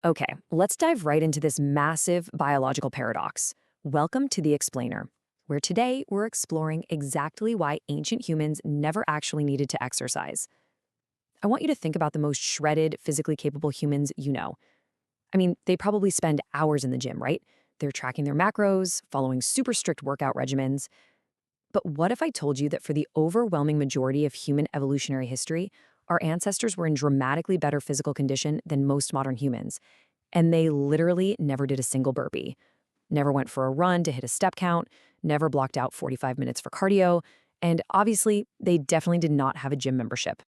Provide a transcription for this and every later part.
Okay, let's dive right into this massive biological paradox. Welcome to The Explainer, where today we're exploring exactly why ancient humans never actually needed to exercise. I want you to think about the most shredded, physically capable humans you know. I mean, they probably spend hours in the gym, right? They're tracking their macros, following super strict workout regimens. But what if I told you that for the overwhelming majority of human evolutionary history, our ancestors were in dramatically better physical condition than most modern humans, and they literally never did a single burpee, never went for a run to hit a step count, never blocked out 45 minutes for cardio, and obviously, they definitely did not have a gym membership.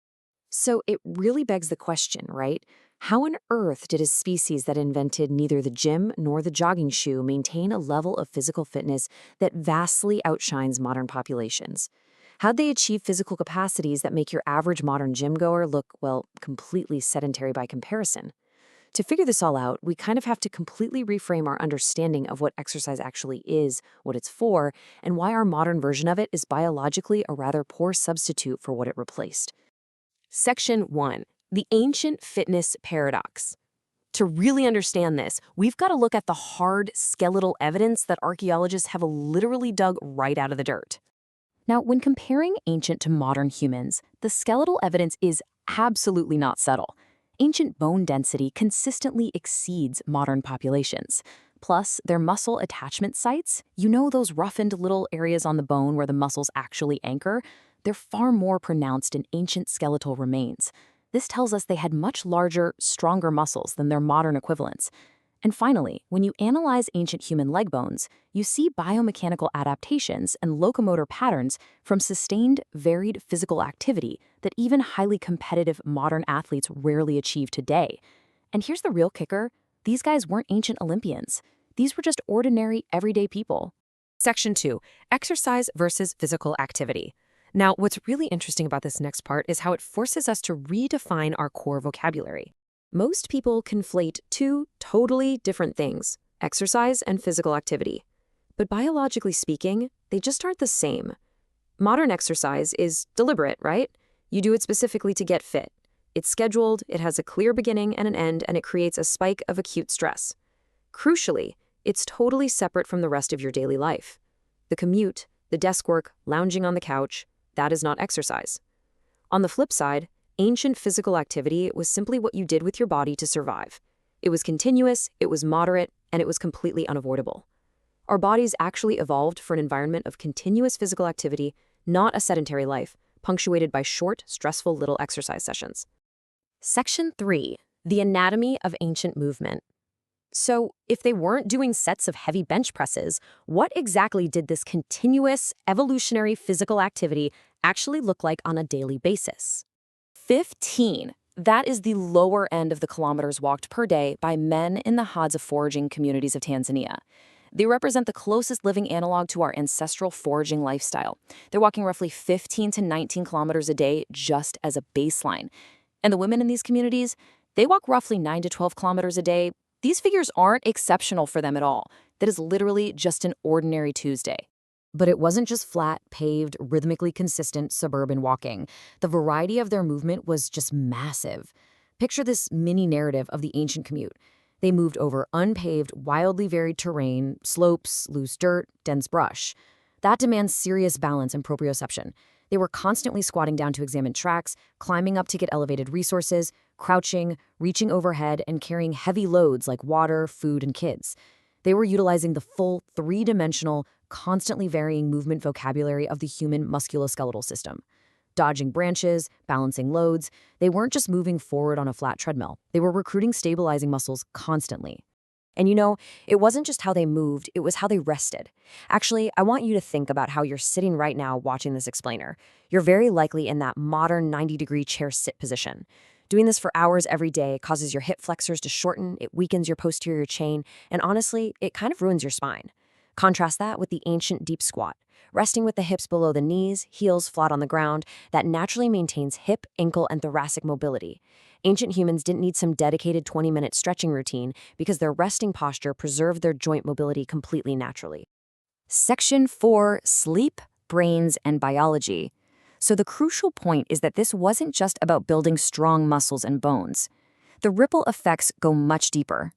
So it really begs the question, right? How on earth did a species that invented neither the gym nor the jogging shoe maintain a level of physical fitness that vastly outshines modern populations? How'd they achieve physical capacities that make your average modern gym goer look, well, completely sedentary by comparison? To figure this all out, we kind of have to completely reframe our understanding of what exercise actually is, what it's for, and why our modern version of it is biologically a rather poor substitute for what it replaced. Section 1. The Ancient Fitness Paradox. To really understand this, we've got to look at the hard, skeletal evidence that archaeologists have literally dug right out of the dirt. Now, when comparing ancient to modern humans, the skeletal evidence is absolutely not subtle. Ancient bone density consistently exceeds modern populations. Plus, their muscle attachment sites, those roughened little areas on the bone where the muscles actually anchor, they're far more pronounced in ancient skeletal remains. This tells us they had much larger, stronger muscles than their modern equivalents. And finally, when you analyze ancient human leg bones, you see biomechanical adaptations and locomotor patterns from sustained, varied physical activity that even highly competitive modern athletes rarely achieve today. And here's the real kicker: these guys weren't ancient Olympians. These were just ordinary, everyday people. Section 2. Exercise versus physical activity. Now, what's really interesting about this next part is how it forces us to redefine our core vocabulary. Most people conflate two totally different things, exercise and physical activity. But biologically speaking, they just aren't the same. Modern exercise is deliberate, right? You do it specifically to get fit. It's scheduled, it has a clear beginning and an end, and it creates a spike of acute stress. Crucially, it's totally separate from the rest of your daily life. The commute, the desk work, lounging on the couch, that is not exercise. On the flip side, ancient physical activity was simply what you did with your body to survive. It was continuous, it was moderate, and it was completely unavoidable. Our bodies actually evolved for an environment of continuous physical activity, not a sedentary life, punctuated by short, stressful little exercise sessions. Section 3. The Anatomy of Ancient Movement. So, if they weren't doing sets of heavy bench presses, what exactly did this continuous, evolutionary physical activity actually look like on a daily basis? 15. That is the lower end of the kilometers walked per day by men in the Hadza foraging communities of Tanzania. They represent the closest living analog to our ancestral foraging lifestyle. They're walking roughly 15 to 19 kilometers a day just as a baseline. And the women in these communities, they walk roughly 9 to 12 kilometers a day. These figures aren't exceptional for them at all. That is literally just an ordinary Tuesday. But it wasn't just flat, paved, rhythmically consistent suburban walking. The variety of their movement was just massive. Picture this mini narrative of the ancient commute. They moved over unpaved, wildly varied terrain, slopes, loose dirt, dense brush. That demands serious balance and proprioception. They were constantly squatting down to examine tracks, climbing up to get elevated resources, crouching, reaching overhead, and carrying heavy loads like water, food, and kids. They were utilizing the full three-dimensional, constantly varying movement vocabulary of the human musculoskeletal system. Dodging branches, balancing loads, they weren't just moving forward on a flat treadmill. They were recruiting stabilizing muscles constantly. And it wasn't just how they moved, it was how they rested. Actually, I want you to think about how you're sitting right now watching this explainer. You're very likely in that modern 90-degree chair sit position. Doing this for hours every day causes your hip flexors to shorten, it weakens your posterior chain, and honestly, it kind of ruins your spine. Contrast that with the ancient deep squat. Resting with the hips below the knees, heels flat on the ground, that naturally maintains hip, ankle, and thoracic mobility. Ancient humans didn't need some dedicated 20-minute stretching routine because their resting posture preserved their joint mobility completely naturally. Section 4. Sleep, Brains, and Biology. So the crucial point is that this wasn't just about building strong muscles and bones. The ripple effects go much deeper.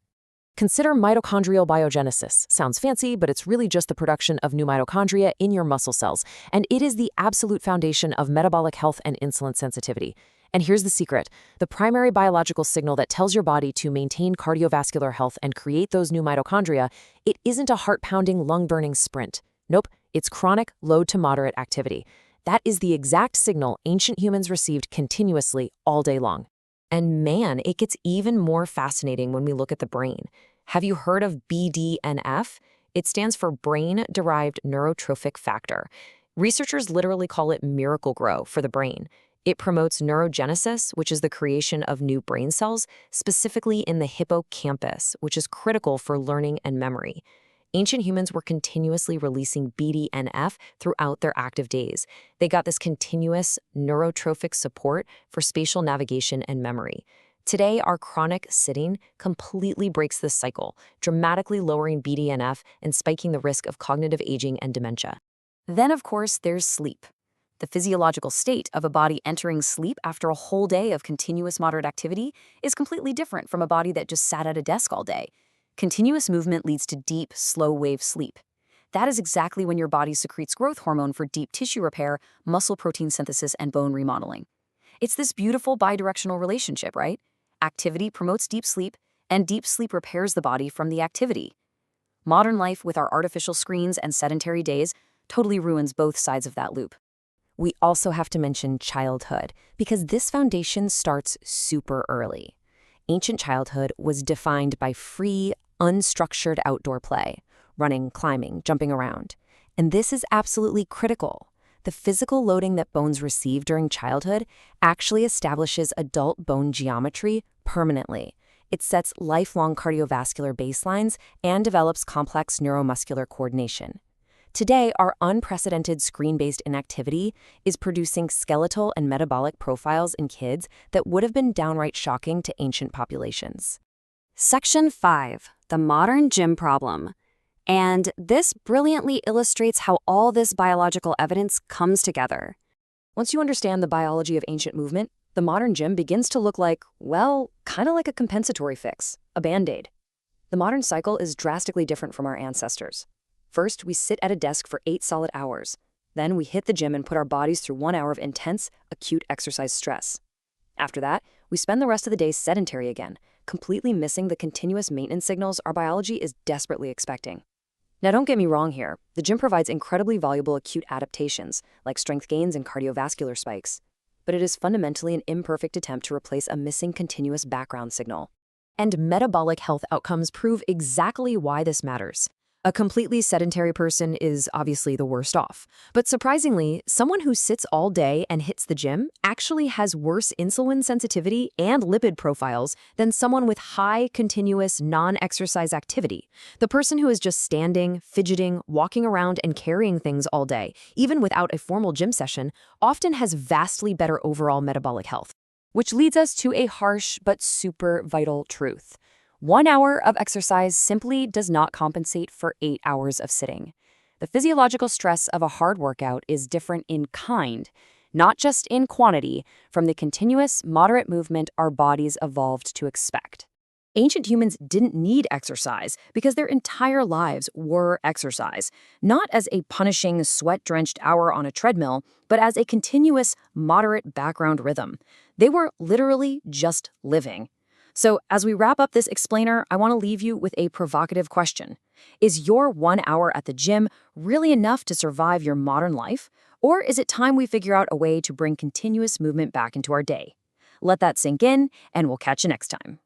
Consider mitochondrial biogenesis. Sounds fancy, but it's really just the production of new mitochondria in your muscle cells, and it is the absolute foundation of metabolic health and insulin sensitivity. And here's the secret. The primary biological signal that tells your body to maintain cardiovascular health and create those new mitochondria, it isn't a heart-pounding, lung-burning sprint. Nope, it's chronic, low to moderate activity. That is the exact signal ancient humans received continuously all day long. And man, it gets even more fascinating when we look at the brain. Have you heard of BDNF? It stands for brain-derived neurotrophic factor. Researchers literally call it miracle grow for the brain. It promotes neurogenesis, which is the creation of new brain cells, specifically in the hippocampus, which is critical for learning and memory. Ancient humans were continuously releasing BDNF throughout their active days. They got this continuous neurotrophic support for spatial navigation and memory. Today, our chronic sitting completely breaks this cycle, dramatically lowering BDNF and spiking the risk of cognitive aging and dementia. Then, of course, there's sleep. The physiological state of a body entering sleep after a whole day of continuous moderate activity is completely different from a body that just sat at a desk all day. Continuous movement leads to deep, slow-wave sleep. That is exactly when your body secretes growth hormone for deep tissue repair, muscle protein synthesis, and bone remodeling. It's this beautiful bidirectional relationship, right? Activity promotes deep sleep, and deep sleep repairs the body from the activity. Modern life, with our artificial screens and sedentary days, totally ruins both sides of that loop. We also have to mention childhood, because this foundation starts super early. Ancient childhood was defined by free, unstructured outdoor play, running, climbing, jumping around. And this is absolutely critical. The physical loading that bones receive during childhood actually establishes adult bone geometry permanently. It sets lifelong cardiovascular baselines and develops complex neuromuscular coordination. Today, our unprecedented screen-based inactivity is producing skeletal and metabolic profiles in kids that would have been downright shocking to ancient populations. Section 5, the modern gym problem. And this brilliantly illustrates how all this biological evidence comes together. Once you understand the biology of ancient movement, the modern gym begins to look like, well, kind of like a compensatory fix, a Band-Aid. The modern cycle is drastically different from our ancestors. First, we sit at a desk for 8 solid hours. Then we hit the gym and put our bodies through 1 hour of intense, acute exercise stress. After that, we spend the rest of the day sedentary again, completely missing the continuous maintenance signals our biology is desperately expecting. Now, don't get me wrong here. The gym provides incredibly valuable acute adaptations, like strength gains and cardiovascular spikes. But it is fundamentally an imperfect attempt to replace a missing continuous background signal. And metabolic health outcomes prove exactly why this matters. A completely sedentary person is obviously the worst off. But surprisingly, someone who sits all day and hits the gym actually has worse insulin sensitivity and lipid profiles than someone with high, continuous, non-exercise activity. The person who is just standing, fidgeting, walking around, and carrying things all day, even without a formal gym session, often has vastly better overall metabolic health. Which leads us to a harsh but super vital truth. 1 hour of exercise simply does not compensate for 8 hours of sitting. The physiological stress of a hard workout is different in kind, not just in quantity, from the continuous, moderate movement our bodies evolved to expect. Ancient humans didn't need exercise because their entire lives were exercise, not as a punishing, sweat-drenched hour on a treadmill, but as a continuous, moderate background rhythm. They were literally just living. So as we wrap up this explainer, I want to leave you with a provocative question. Is your 1 hour at the gym really enough to survive your modern life? Or is it time we figure out a way to bring continuous movement back into our day? Let that sink in, and we'll catch you next time.